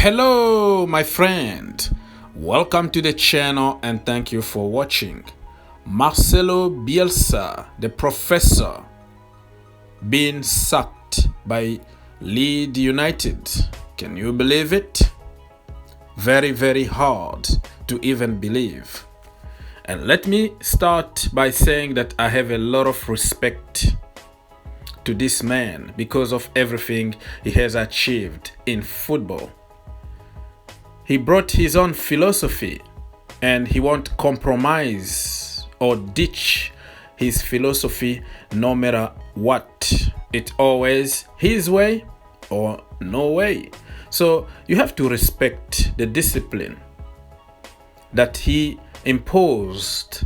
Hello my friend, welcome to the channel and thank you for watching. Marcelo Bielsa, the professor, being sacked by Leeds United. Can you believe it? Very hard to even believe. And let me start by saying that I have a lot of respect to this man because of everything he has achieved in football. He brought his own philosophy and he won't compromise or ditch his philosophy no matter what. It's always his way or no way. So you have to respect the discipline that he imposed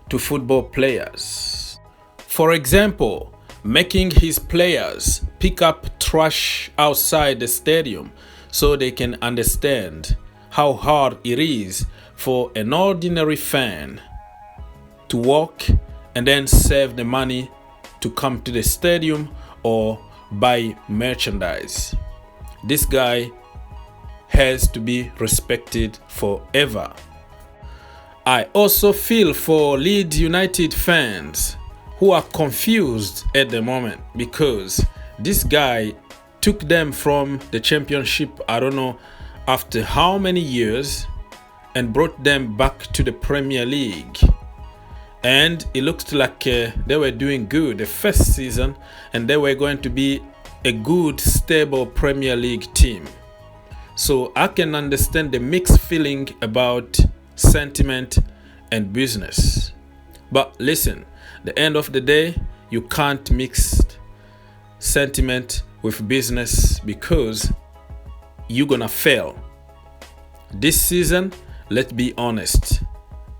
to football players. For example, making his players pick up trash outside the stadium so they can understand how hard it is for an ordinary fan to walk and then save the money to come to the stadium or buy merchandise. This guy has to be respected forever. I also feel for Leeds United fans who are confused at the moment because this guy took them from the championship, I don't know after how many years, and brought them back to the Premier League. And it looked like they were doing good the first season and they were going to be a good, stable Premier League team. So I can understand the mixed feeling about sentiment and business. But listen, the end of the day, you can't mix sentiment with business because you're gonna fail. This season, let's be honest,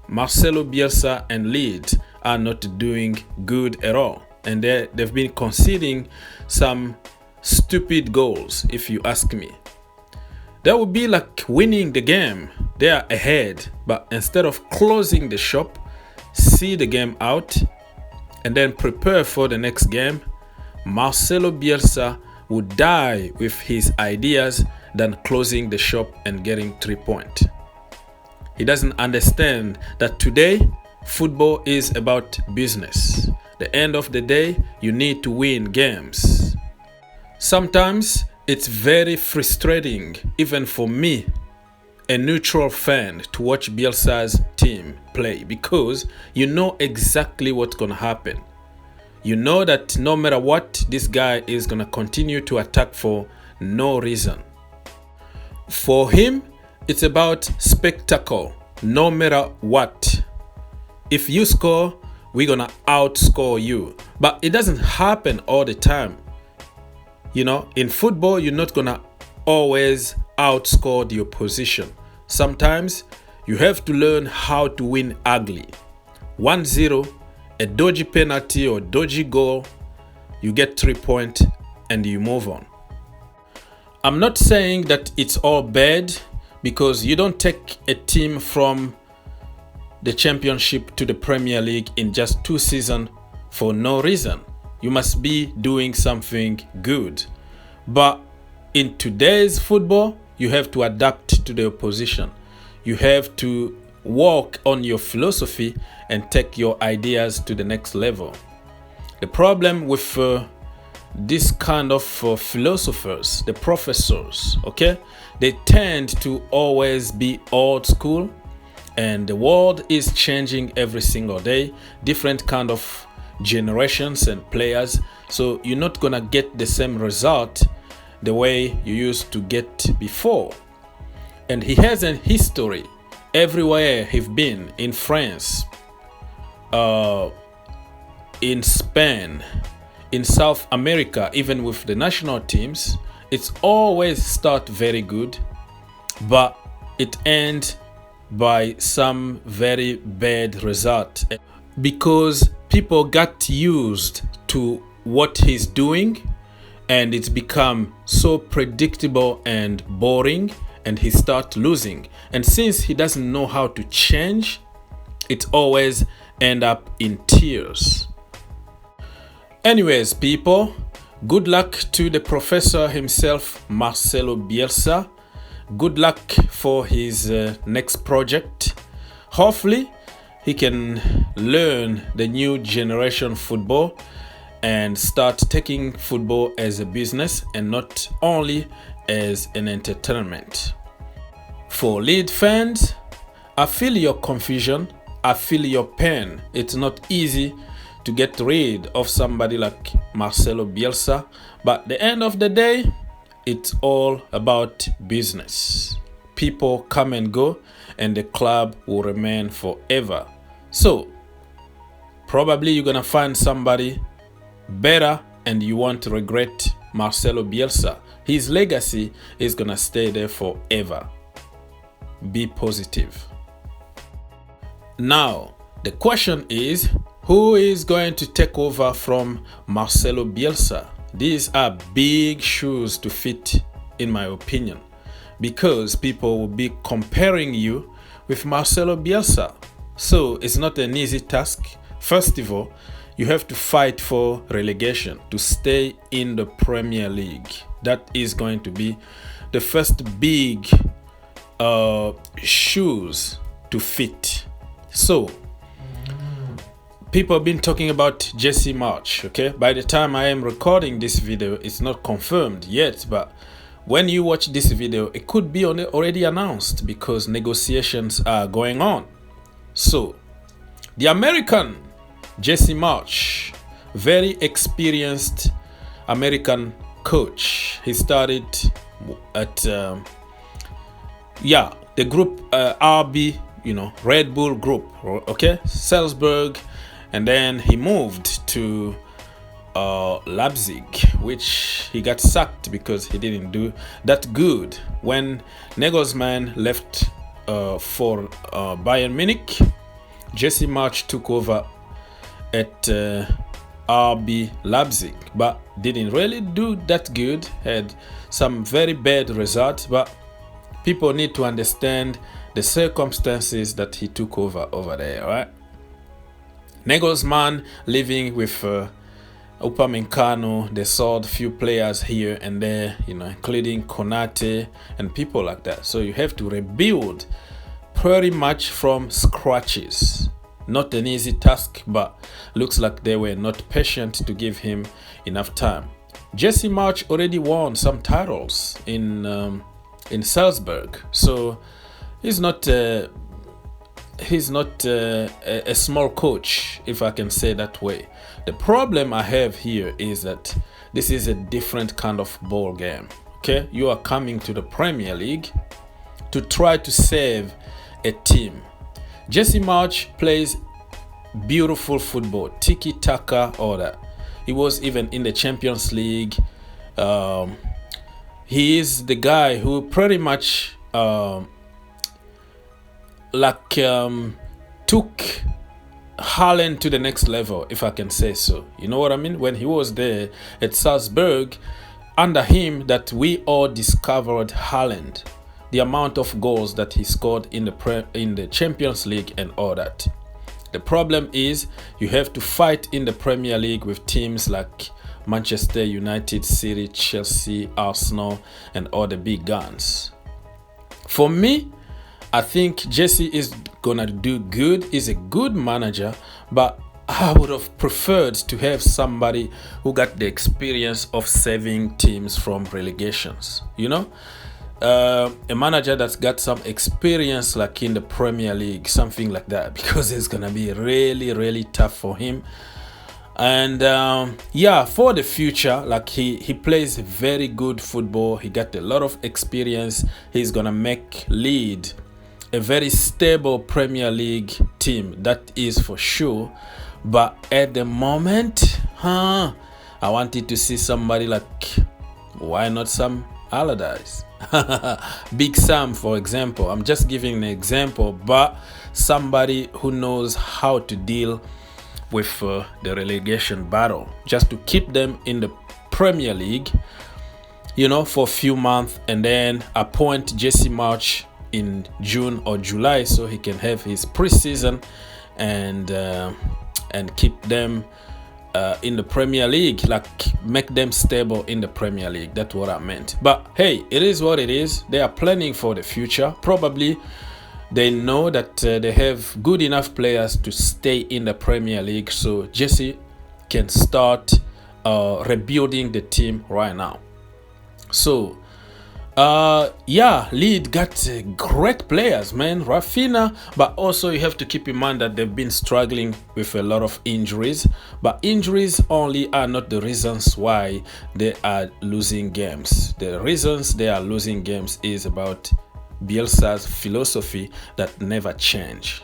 Marcelo Bielsa and Leeds are not doing good at all. And they've been conceding some stupid goals, if you ask me. That would be like winning the game. They are ahead, but instead of closing the shop, see the game out, and then prepare for the next game, Marcelo Bielsa would die with his ideas than closing the shop and getting 3 points. He doesn't understand that today football is about business. The end of the day, you need to win games. Sometimes it's very frustrating, even for me, a neutral fan, to watch Bielsa's team play because you know exactly what's gonna happen. You know that no matter what, this guy is gonna continue to attack for no reason. For him, it's about spectacle, no matter what. If you score, we're gonna outscore you. But it doesn't happen all the time. You know, in football, you're not gonna always outscore the opposition. Sometimes you have to learn how to win ugly. 1-0, a dodgy penalty or dodgy goal, you get 3 points and you move on. I'm not saying that it's all bad because you don't take a team from the championship to the Premier League in just 2 seasons for no reason. You must be doing something good. But in today's football, you have to adapt to the opposition. You have to work on your philosophy and take your ideas to the next level. The problem with this kind of philosophers, the professors, okay, they tend to always be old school, and the world is changing every single day. Different kind of generations and players, so you're not gonna get the same result the way you used to get before. And he has a history everywhere he's been, in France, in Spain, in South America, even with the national teams. It's always start very good, but it ends by some very bad result because people got used to what he's doing and it's become so predictable and boring, and he start losing. And since he doesn't know how to change, it always end up in tears. Anyways, people, good luck to the professor himself, Marcelo Bielsa. good luck for his next project. Hopefully he can learn the new generation football and start taking football as a business and not only as an entertainment. For Leeds fans, I feel your confusion, I feel your pain. It's not easy to get rid of somebody like Marcelo Bielsa, but at the end of the day, it's all about business. People come and go, and the club will remain forever. So, probably you're gonna find somebody better, and you won't regret Marcelo Bielsa. His legacy is gonna stay there forever. Be positive. Now, the question is, who is going to take over from Marcelo Bielsa? These are big shoes to fit, in my opinion, because people will be comparing you with Marcelo Bielsa. So it's not an easy task. First of all, you have to fight for relegation to stay in the Premier League. That is going to be the first big shoes to fit. So people have been talking about Jesse March, okay? By the time I am recording this video, it's not confirmed yet, but when you watch this video, it could be already announced because negotiations are going on. So, the American Jesse March, very experienced American coach. He started at the group RB, Red Bull Group, okay, Salzburg. And then he moved to Leipzig, which he got sacked because he didn't do that good. When Nagelsmann left for Bayern Munich, Jesse March took over at RB Leipzig, but didn't really do that good. Had some very bad results, but people need to understand the circumstances that he took over there, right? Nagelsmann living with Upamecano, they sold few players here and there, including Konate and people like that. So you have to rebuild pretty much from scratches. Not an easy task, but looks like they were not patient to give him enough time. Jesse March already won some titles in Salzburg, so he's not a small coach, if I can say that way. The problem I have here is that this is a different kind of ball game. Okay, you are coming to the Premier League to try to save a team. Jesse March plays beautiful football, tiki-taka, all that. He was even in the Champions League. He is the guy who pretty much took Haaland to the next level, if I can say so. You know what I mean? When he was there at Salzburg, under him that we all discovered Haaland, the amount of goals that he scored in the Champions League and all that. The problem is you have to fight in the Premier League with teams like Manchester United, City, Chelsea, Arsenal, and all the big guns. For me, I think Jesse is gonna do good. He's a good manager, but I would have preferred to have somebody who got the experience of saving teams from relegations. A manager that's got some experience like in the Premier League, something like that, because it's gonna be really, really tough for him. And for the future, like he plays very good football. He got a lot of experience. He's gonna make Leeds a very stable Premier League team, that is for sure. But at the moment, I wanted to see somebody like, why not some Allardyce? Big Sam, for example. I'm just giving an example, but somebody who knows how to deal with the relegation battle, just to keep them in the Premier League, for a few months, and then appoint Jesse March in June or July so he can have his preseason and keep them in the Premier League, like make them stable in the Premier League. That's what I meant. But hey, it is what it is. They are planning for the future. Probably they know that they have good enough players to stay in the Premier League, so Jesse can start rebuilding the team right now. So yeah, Leeds got great players, man. Rafinha, but also you have to keep in mind that they've been struggling with a lot of injuries. But injuries only are not the reasons why they are losing games. The reasons they are losing games is about Bielsa's philosophy that never change.